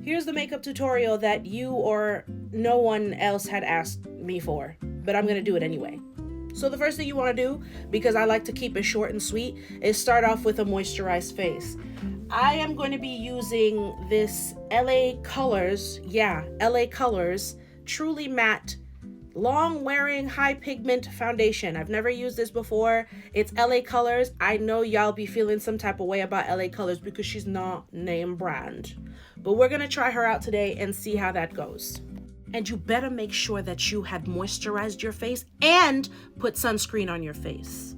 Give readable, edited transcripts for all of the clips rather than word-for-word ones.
Here's the makeup tutorial that you or no one else had asked me for, but I'm gonna do it anyway. So the first thing you want to do, because I like to keep it short and sweet, is start off with a moisturized face. I am going to be using this LA Colors, LA Colors Truly Matte Long Wearing High Pigment Foundation. I've never used this before. It's LA Colors. I know y'all be feeling some type of way about LA Colors because she's not name brand. But we're going to try her out today and see how that goes. And you better make sure that you have moisturized your face and put sunscreen on your face.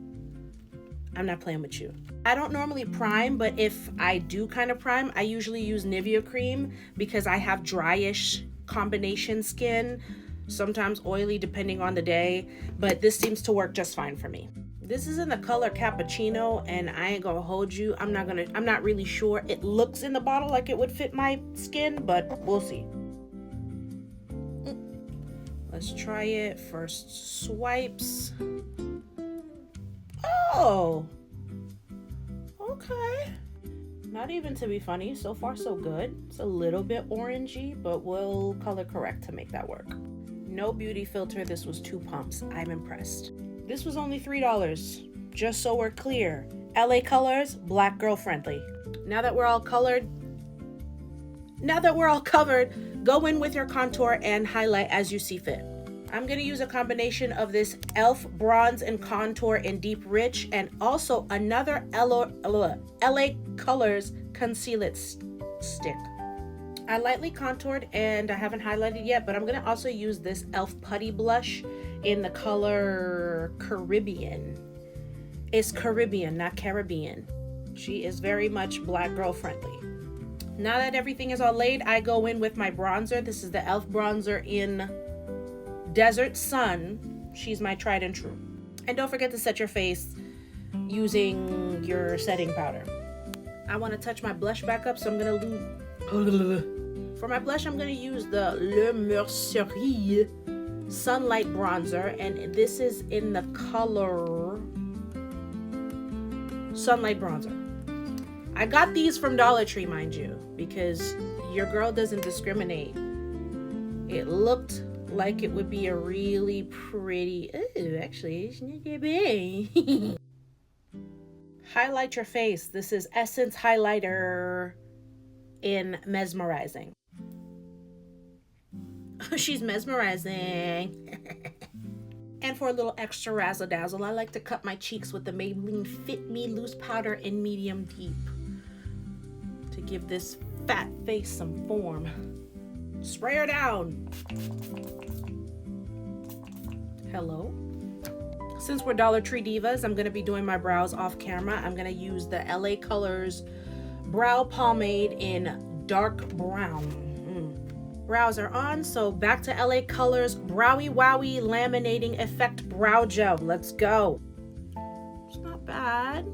I'm not playing with you. I don't normally prime, but if I do kind of prime, I usually use Nivea cream because I have dryish combination skin, sometimes oily depending on the day, but this seems to work just fine for me. This is in the color Cappuccino, and I ain't gonna hold you. I'm not really sure. It looks in the bottle like it would fit my skin, but we'll see. Let's try it. First swipes. Oh, okay. Not even to be funny. So far, so good. It's a little bit orangey, but we'll color correct to make that work. No beauty filter. This was 2 pumps. I'm impressed. This was only $3. Just so we're clear. LA Colors, black girl friendly. Now that we're all covered, go in with your contour and highlight as you see fit. I'm going to use a combination of this e.l.f. Bronze and Contour in Deep Rich and also another LA Colors Conceal It Stick. I lightly contoured and I haven't highlighted yet, but I'm going to also use this e.l.f. Putty Blush in the color Caribbean. It's Caribbean, not Caribbean. She is very much black girl friendly. Now that everything is all laid, I go in with my bronzer. This is the e.l.f. bronzer in Desert Sun. She's my tried and true. And don't forget to set your face using your setting powder. I want to touch my blush back up, so I'm going to for my blush, I'm going to use the Le Mercerie Sunlight Bronzer, and this is in the color Sunlight Bronzer. I got these from Dollar Tree, mind you, because your girl doesn't discriminate. It looked like it would be a really pretty, actually, it's not that bad. Highlight your face. This is Essence Highlighter in Mesmerizing. She's mesmerizing. And for a little extra razzle dazzle, I like to cut my cheeks with the Maybelline Fit Me Loose Powder in Medium Deep to give this fat face some form. Spray her down. Hello. Since we're Dollar Tree divas, I'm going to be doing my brows off camera. I'm going to use the LA Colors Brow Pomade in Dark Brown. Brows are on, so back to LA Colors Browy Wowie Laminating Effect Brow Gel. Let's go. It's not bad.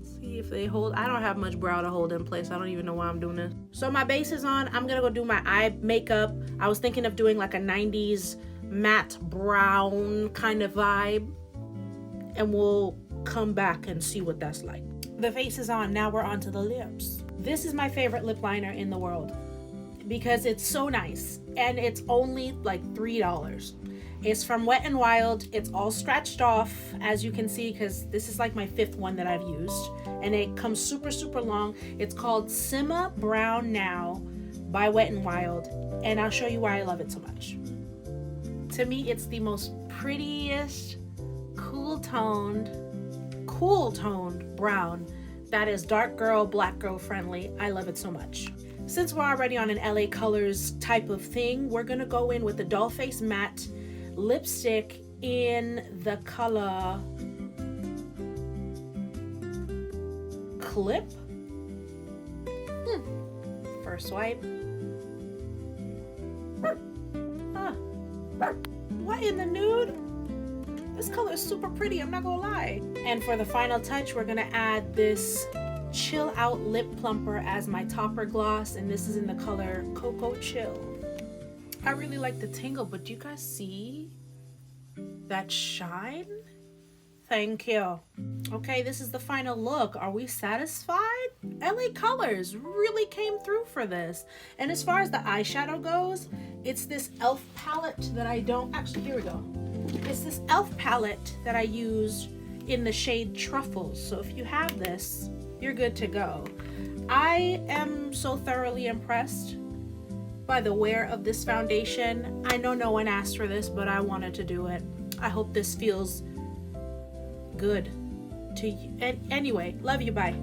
See if they hold. I don't have much brow to hold in place. I don't even know why I'm doing this. So my base is on. I'm gonna go do my eye makeup. I was thinking of doing like a 90s matte brown kind of vibe, and we'll come back and see what that's like. The face is on. Now we're on to the lips. This is my favorite lip liner in the world because it's so nice and it's only like $3. It's from Wet n Wild. It's all scratched off, as you can see, because this is like my 5th one that I've used, and it comes super long. It's called Simma Brown Now by Wet n Wild, and I'll show you why I love it so much. To me, it's the most prettiest cool toned brown that is dark girl, black girl friendly. I love it so much. Since we're already on an LA Colors type of thing, we're gonna go in with the Dollface Matte lipstick in the color Clip. First swipe. What in the nude? This color is super pretty, I'm not gonna lie. And for the final touch, we're gonna add this Chill Out Lip Plumper as my topper gloss, and this is in the color Cocoa Chill. I really like the tingle, but do you guys see that shine? Thank you. Okay, this is the final look. Are we satisfied? LA Colors really came through for this. And as far as the eyeshadow goes, it's this e.l.f. palette that I don't... Actually, here we go. It's this e.l.f. palette that I used in the shade Truffles. So if you have this, you're good to go. I am so thoroughly impressed by the wear of this foundation. I know no one asked for this, but I wanted to do it. I hope this feels good to you. And anyway, love you, bye.